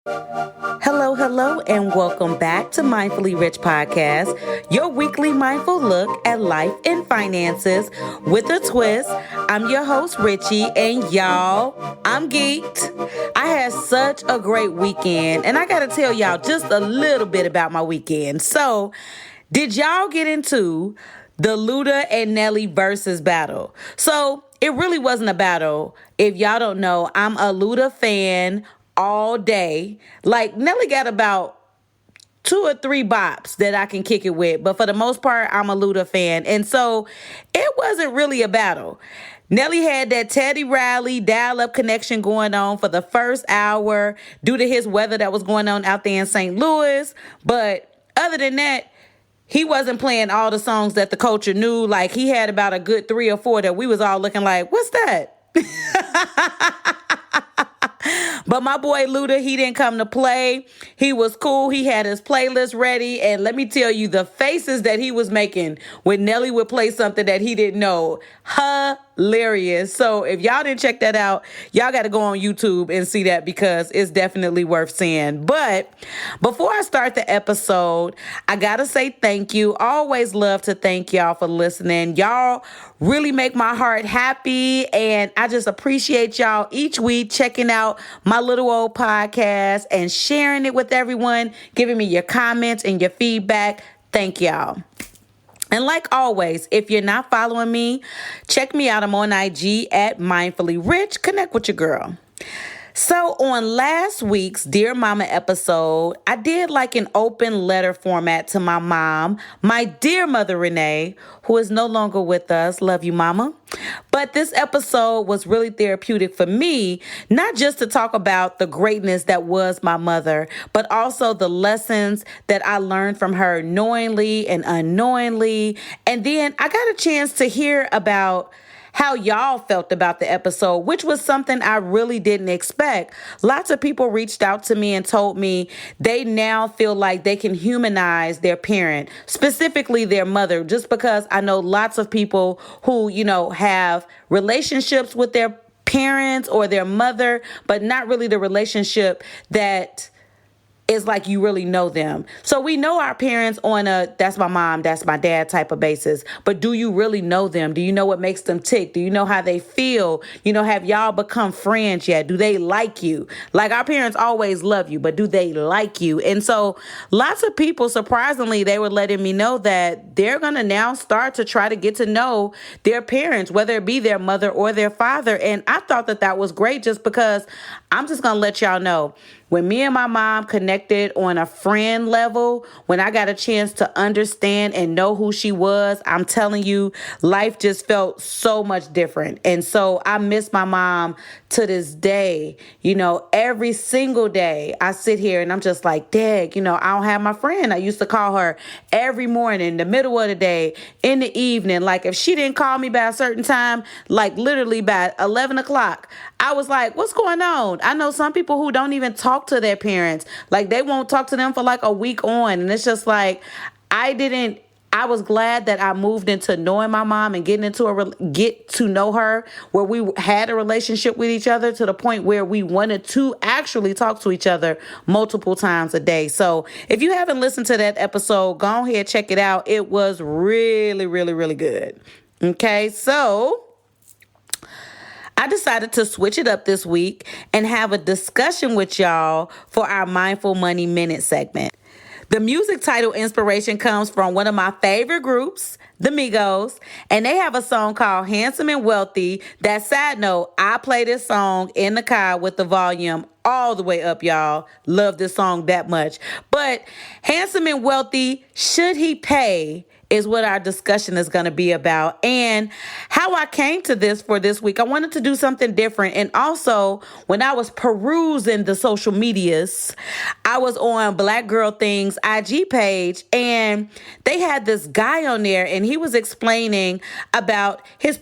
Hello, hello, and welcome back to Mindfully Rich Podcast, your weekly mindful look at life and finances with a twist. I'm your host, Richie, and y'all, I'm geeked. I had such a great weekend, and I gotta tell y'all just a little bit about my weekend. So, did y'all get into the Luda and Nelly versus battle? So, it really wasn't a battle. If y'all don't know, I'm a Luda fan all day. Like, Nelly got about 2 or 3 bops that I can kick it with, but for the most part, I'm a Luda fan. And so it wasn't really a battle. Nelly had that Teddy Riley dial-up connection going on for the first hour due to his weather that was going on out there in St. Louis. But other than that, he wasn't playing all the songs that the culture knew. Like, he had about a good 3 or 4 that we was all looking like, what's that? But my boy Luda, he didn't come to play. He was cool. He had his playlist ready. And let me tell you, the faces that he was making when Nelly would play something that he didn't know, hilarious. So if y'all didn't check that out, y'all got to go on YouTube and see that because it's definitely worth seeing. But before I start the episode, I got to say thank you. I always love to thank y'all for listening. Y'all really make my heart happy, and I just appreciate y'all each week checking out my little old podcast and sharing it with everyone, giving me your comments and your feedback. Thank y'all. And like always, if you're not following me, check me out. I'm on IG at Mindfully Rich. Connect with your girl. So on last week's Dear Mama episode, I did like an open letter format to my mom, my dear mother Renee, who is no longer with us. Love you, mama. But this episode was really therapeutic for me, not just to talk about the greatness that was my mother, but also the lessons that I learned from her knowingly and unknowingly. And then I got a chance to hear about how y'all felt about the episode, which was something I really didn't expect. Lots of people reached out to me and told me they now feel like they can humanize their parent, specifically their mother, just because I know lots of people who, have relationships with their parents or their mother, but not really the relationship that is like you really know them. So we know our parents on a that's my mom, that's my dad type of basis. But do you really know them? Do you know what makes them tick? Do you know how they feel? Have y'all become friends yet? Do they like you? Like, our parents always love you, but do they like you? And so lots of people, surprisingly, they were letting me know that they're going to now start to try to get to know their parents, whether it be their mother or their father. And I thought that that was great, just because I'm just going to let y'all know, when me and my mom connected on a friend level, when I got a chance to understand and know who she was, I'm telling you, life just felt so much different. And so I miss my mom to this day. Every single day I sit here and I'm just like, Dad, I don't have my friend. I used to call her every morning, the middle of the day, in the evening. Like, if she didn't call me by a certain time, like literally by 11 o'clock, I was like, what's going on? I know some people who don't even talk to their parents. Like, they won't talk to them for like a week on. And it's just like, I was glad that I moved into knowing my mom and get to know her, where we had a relationship with each other to the point where we wanted to actually talk to each other multiple times a day. So if you haven't listened to that episode, go ahead, check it out. It was really, really, really good. Okay, so I decided to switch it up this week and have a discussion with y'all for our Mindful Money Minute segment. The music title inspiration comes from one of my favorite groups, the Migos, and they have a song called Handsome and Wealthy. That, side note, I play this song in the car with the volume all the way up, y'all. Love this song that much. But Handsome and Wealthy, should he pay, is what our discussion is going to be about. And how I came to this for this week, I wanted to do something different. And also, when I was perusing the social medias, I was on Black Girl Things IG page, and they had this guy on there, and he was explaining about his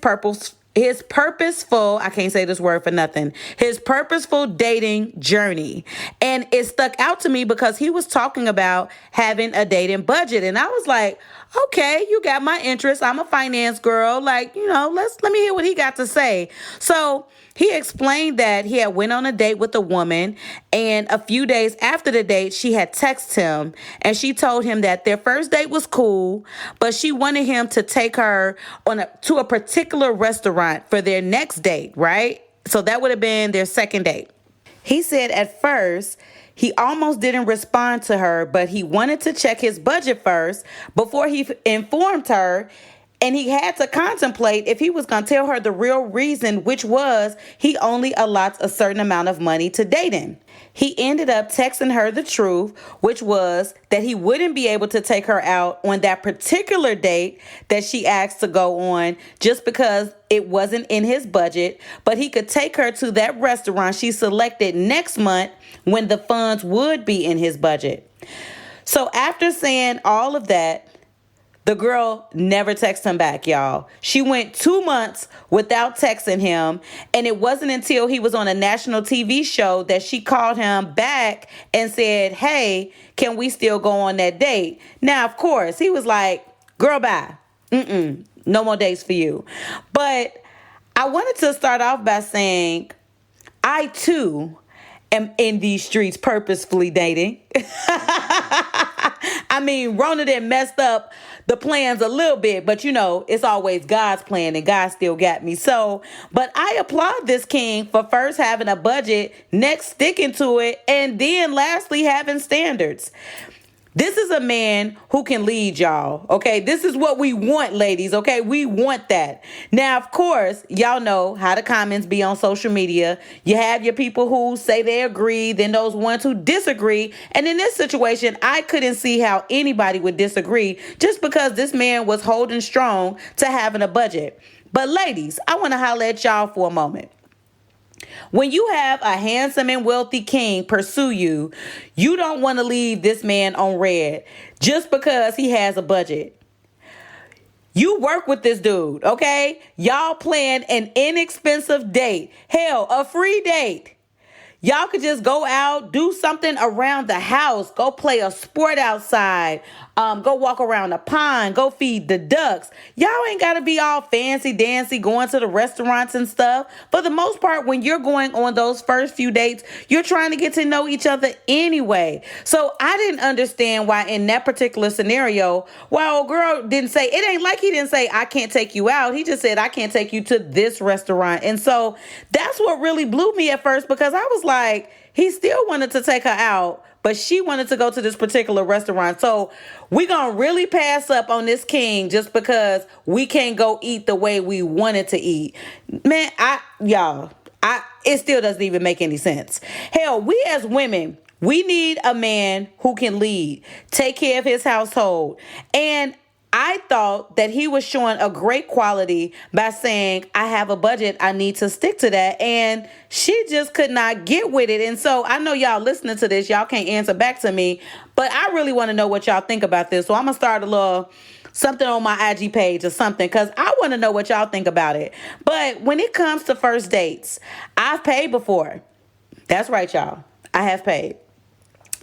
his purposeful, I can't say this word for nothing, his purposeful dating journey. And it stuck out to me because he was talking about having a dating budget. And I was like, okay, you got my interest. I'm a finance girl. Like, let me hear what he got to say. So he explained that he had went on a date with a woman, and a few days after the date, she had texted him, and she told him that their first date was cool, but she wanted him to take her to a particular restaurant for their next date, right? So that would have been their second date. He said at first he almost didn't respond to her, but he wanted to check his budget first before he informed her. And he had to contemplate if he was going to tell her the real reason, which was he only allots a certain amount of money to dating. He ended up texting her the truth, which was that he wouldn't be able to take her out on that particular date that she asked to go on just because it wasn't in his budget, but he could take her to that restaurant she selected next month when the funds would be in his budget. So after saying all of that, the girl never texted him back, y'all. She went 2 months without texting him, and it wasn't until he was on a national TV show that she called him back and said, hey, can we still go on that date? Now, of course, he was like, girl, bye. No more dates for you. But I wanted to start off by saying, I too am in these streets purposefully dating. I mean, Rona done messed up the plans a little bit, but it's always God's plan and God still got me. So, but I applaud this king for first having a budget, next sticking to it, and then lastly having standards. This is a man who can lead, y'all. Okay, this is what we want, ladies. Okay, we want that. Now, of course, y'all know how the comments be on social media. You have your people who say they agree, then those ones who disagree. And in this situation, I couldn't see how anybody would disagree just because this man was holding strong to having a budget. But ladies, I want to holler at y'all for a moment. When you have a handsome and wealthy king pursue you, you don't want to leave this man on red just because he has a budget. You work with this dude, okay? Y'all plan an inexpensive date. Hell, a free date. Y'all could just go out, do something around the house, go play a sport outside, go walk around the pond, go feed the ducks. Y'all ain't got to be all fancy dancy going to the restaurants and stuff. For the most part, when you're going on those first few dates, you're trying to get to know each other anyway. So I didn't understand why in that particular scenario, why old girl didn't say, it ain't like he didn't say, I can't take you out. He just said, I can't take you to this restaurant. And so that's what really blew me at first, because I was like, he still wanted to take her out, but she wanted to go to this particular restaurant. So we gonna really pass up on this king just because we can't go eat the way we wanted to eat. Man, it still doesn't even make any sense. Hell, we as women, we need a man who can lead, take care of his household. And I thought that he was showing a great quality by saying, I have a budget, I need to stick to that. And she just could not get with it. And so I know y'all listening to this, y'all can't answer back to me, but I really want to know what y'all think about this. So I'm going to start a little something on my IG page or something, because I want to know what y'all think about it. But when it comes to first dates, I've paid before. That's right, y'all. I have paid.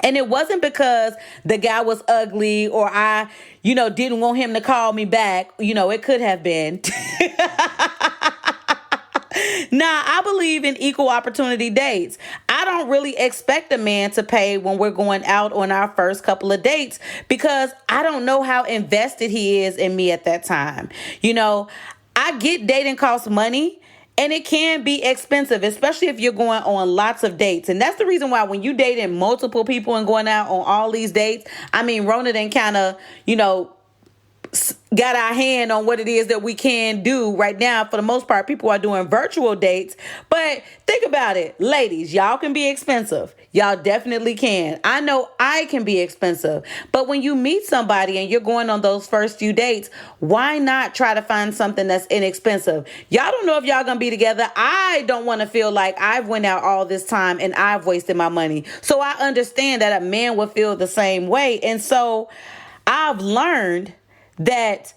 And it wasn't because the guy was ugly or I, didn't want him to call me back. It could have been. Now, I believe in equal opportunity dates. I don't really expect a man to pay when we're going out on our first couple of dates because I don't know how invested he is in me at that time. I get dating costs money. And it can be expensive, especially if you're going on lots of dates. And that's the reason why when you dating multiple people and going out on all these dates, Rona done kind of, got our hand on what it is that we can do right now. For the most part, people are doing virtual dates. But think about it. Ladies, y'all can be expensive. Y'all definitely can. I know I can be expensive. But when you meet somebody and you're going on those first few dates, why not try to find something that's inexpensive? Y'all don't know if y'all gonna be together. I don't want to feel like I've went out all this time and I've wasted my money. So I understand that a man would feel the same way. And so I've learned that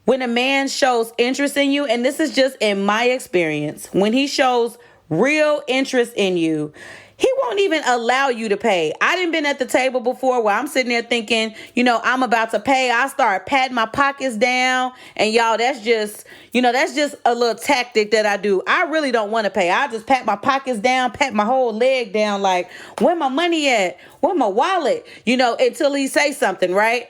When a man shows interest in you, and this is just in my experience, when he shows real interest in you, he won't even allow you to pay. I done been at the table before where I'm sitting there thinking, I'm about to pay. I start patting my pockets down, and y'all, that's just a little tactic that I do. I really don't want to pay. I just pat my pockets down, pat my whole leg down, like, where my money at? Where my wallet? Until he say something, right?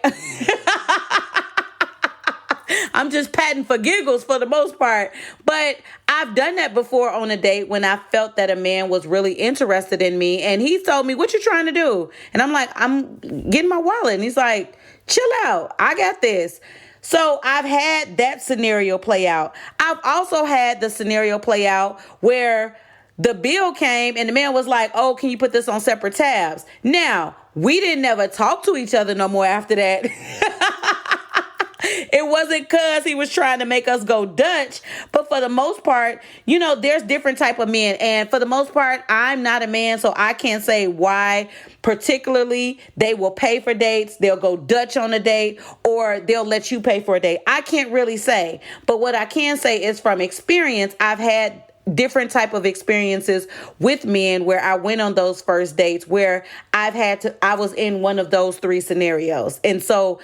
I'm just patting for giggles for the most part. But I've done that before on a date when I felt that a man was really interested in me. And he told me, what you trying to do? And I'm like, I'm getting my wallet. And he's like, chill out. I got this. So I've had that scenario play out. I've also had the scenario play out where the bill came and the man was like, oh, can you put this on separate tabs? Now, we didn't never talk to each other no more after that. It wasn't because he was trying to make us go Dutch, but for the most part, there's different type of men. And for the most part, I'm not a man, so I can't say why particularly they will pay for dates, they'll go Dutch on a date, or they'll let you pay for a date. I can't really say. But what I can say is from experience, I've had different type of experiences with men where I went on those first dates where I was in one of those three scenarios. And so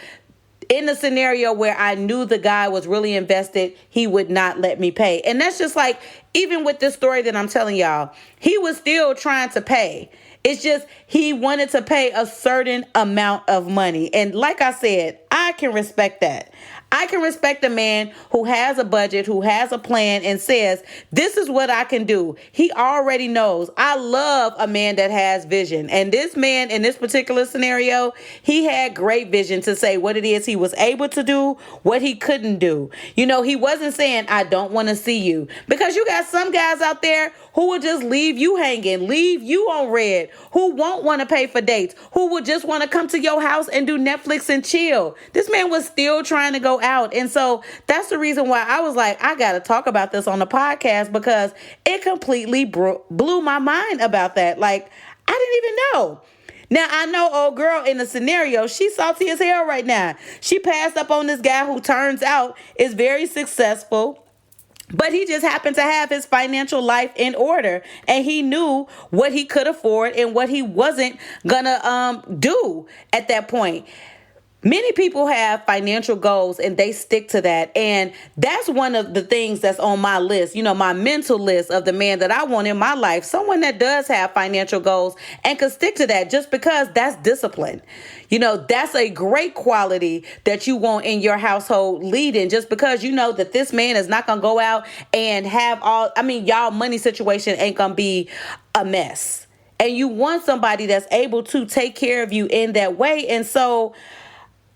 in the scenario where I knew the guy was really invested, he would not let me pay. And that's just like, even with this story that I'm telling y'all, he was still trying to pay. It's just he wanted to pay a certain amount of money. And like I said, I can respect that. I can respect a man who has a budget, who has a plan, and says, this is what I can do. He already knows. I love a man that has vision. And this man in this particular scenario, he had great vision to say what it is he was able to do, what he couldn't do. He wasn't saying, I don't want to see you. Because you got some guys out there who will just leave you hanging, leave you on red, who won't want to pay for dates, who will just want to come to your house and do Netflix and chill. This man was still trying to go out. And so that's the reason why I was like, I got to talk about this on the podcast, because it completely blew my mind about that. Like, I didn't even know. Now, I know old girl in the scenario, she's salty as hell right now. She passed up on this guy who turns out is very successful. But he just happened to have his financial life in order, and he knew what he could afford and what he wasn't gonna do at that point. Many people have financial goals and they stick to that. And that's one of the things that's on my list, my mental list of the man that I want in my life. Someone that does have financial goals and can stick to that, just because that's discipline. That's a great quality that you want in your household leading, just because you know that this man is not going to go out and have y'all money situation ain't going to be a mess. And you want somebody that's able to take care of you in that way. And so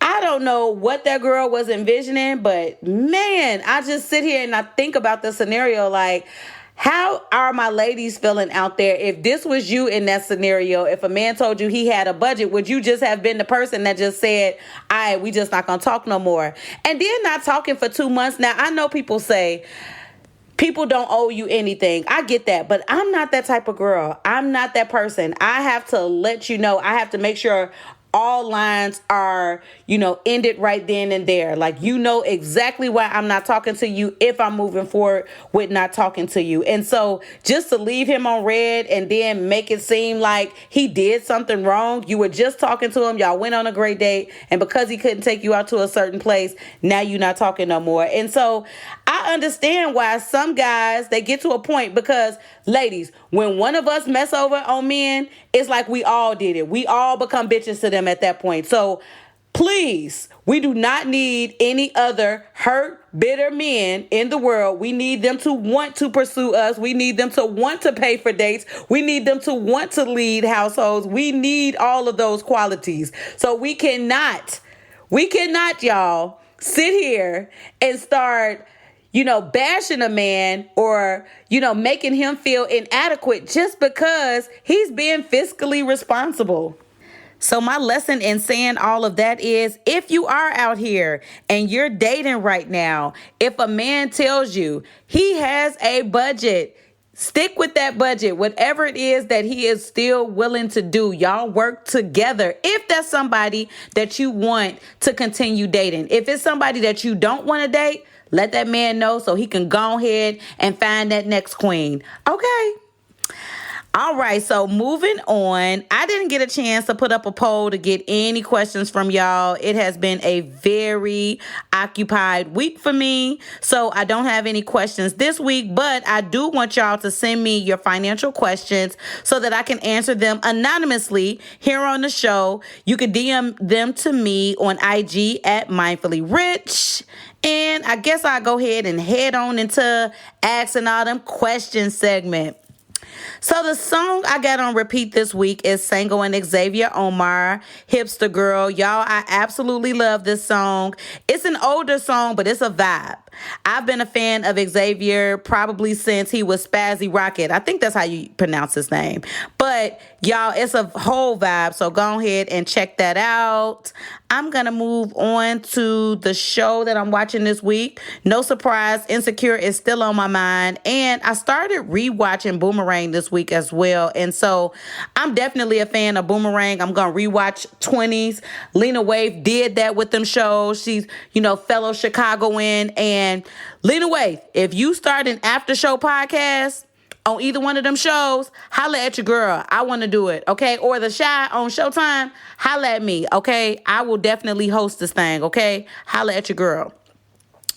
I don't know what that girl was envisioning, but man, I just sit here and I think about the scenario like, how are my ladies feeling out there? If this was you in that scenario, if a man told you he had a budget, would you just have been the person that just said, all right, we just not going to talk no more? And then not talking for 2 months. Now, I know people say, people don't owe you anything. I get that, but I'm not that type of girl. I'm not that person. I have to let you know. I have to make sure all lines are, ended right then and there. Like, exactly why I'm not talking to you if I'm moving forward with not talking to you. And so just to leave him on red and then make it seem like he did something wrong. You were just talking to him. Y'all went on a great date. And because he couldn't take you out to a certain place, now you're not talking no more. And so I understand why some guys, they get to a point, because ladies, when one of us mess over on men, it's like we all did it. We all become bitches to them at that point. So please, we do not need any other hurt, bitter men in the world. We need them to want to pursue us. We need them to want to pay for dates. We need them to want to lead households. We need all of those qualities. So we cannot, y'all, sit here and start bashing a man or, making him feel inadequate just because he's being fiscally responsible. So my lesson in saying all of that is, if you are out here and you're dating right now, if a man tells you he has a budget, Stick with that budget. Whatever it is that he is still willing to do, y'all work together. If that's somebody that you want to continue dating, if it's somebody that you don't want to date, let that man know so he can go ahead and find that next queen. Okay. All right, so moving on. I didn't get a chance to put up a poll to get any questions from y'all. It has been a very occupied week for me, so I don't have any questions this week, but I do want y'all to send me your financial questions so that I can answer them anonymously here on the show. You can DM them to me on IG at Mindfully Rich. And I guess I'll go ahead and head on into asking all them questions segment. So the song I got on repeat this week is Sango and Xavier Omar, Hipster Girl. Y'all, I absolutely love this song. It's an older song, but it's a vibe. I've been a fan of Xavier probably since he was Spazzy Rocket. I think that's how you pronounce his name. But y'all, it's a whole vibe. So go ahead and check that out. I'm going to move on to the show that I'm watching this week. No surprise, Insecure is still on my mind. And I started rewatching Boomerang this week as well. And so I'm definitely a fan of Boomerang. I'm going to rewatch 20s. Lena Waithe did that with them shows. She's, fellow Chicagoan. And Lena Waithe, if you start an after show podcast on either one of them shows, holla at your girl. I want to do it, okay? Or The Chi on Showtime, holla at me, okay? I will definitely host this thing, okay? Holla at your girl.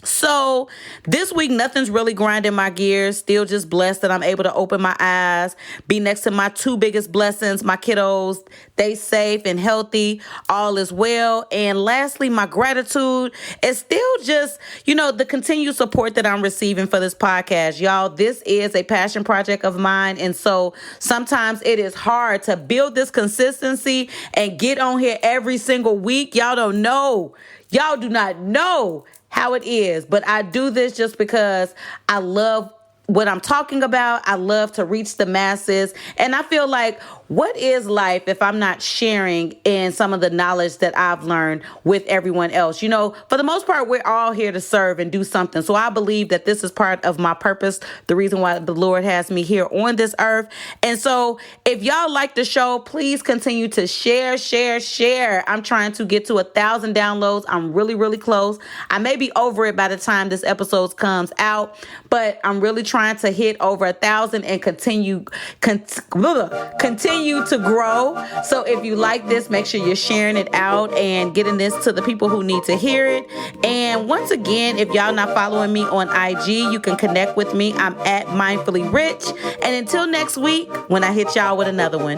So this week, nothing's really grinding my gears. Still just blessed that I'm able to open my eyes, be next to my two biggest blessings, my kiddos. They safe and healthy. All is well. And lastly, my gratitude is still just, the continued support that I'm receiving for this podcast. Y'all, this is a passion project of mine. And so sometimes it is hard to build this consistency and get on here every single week. Y'all don't know. Y'all do not know how it is, but I do this just because I love what I'm talking about. I love to reach the masses. And I feel like, what is life if I'm not sharing in some of the knowledge that I've learned with everyone else? For the most part, we're all here to serve and do something. So I believe that this is part of my purpose, the reason why the Lord has me here on this earth. And so if y'all like the show, please continue to share. I'm trying to get to 1,000 downloads. I'm really, really close. I may be over it by the time this episode comes out, but I'm really trying to hit over 1,000 and continue to grow. So if you like this, make sure you're sharing it out and getting this to the people who need to hear it. And once again, if y'all not following me on IG, you can connect with me. I'm at Mindfully Rich. And until next week, when I hit y'all with another one.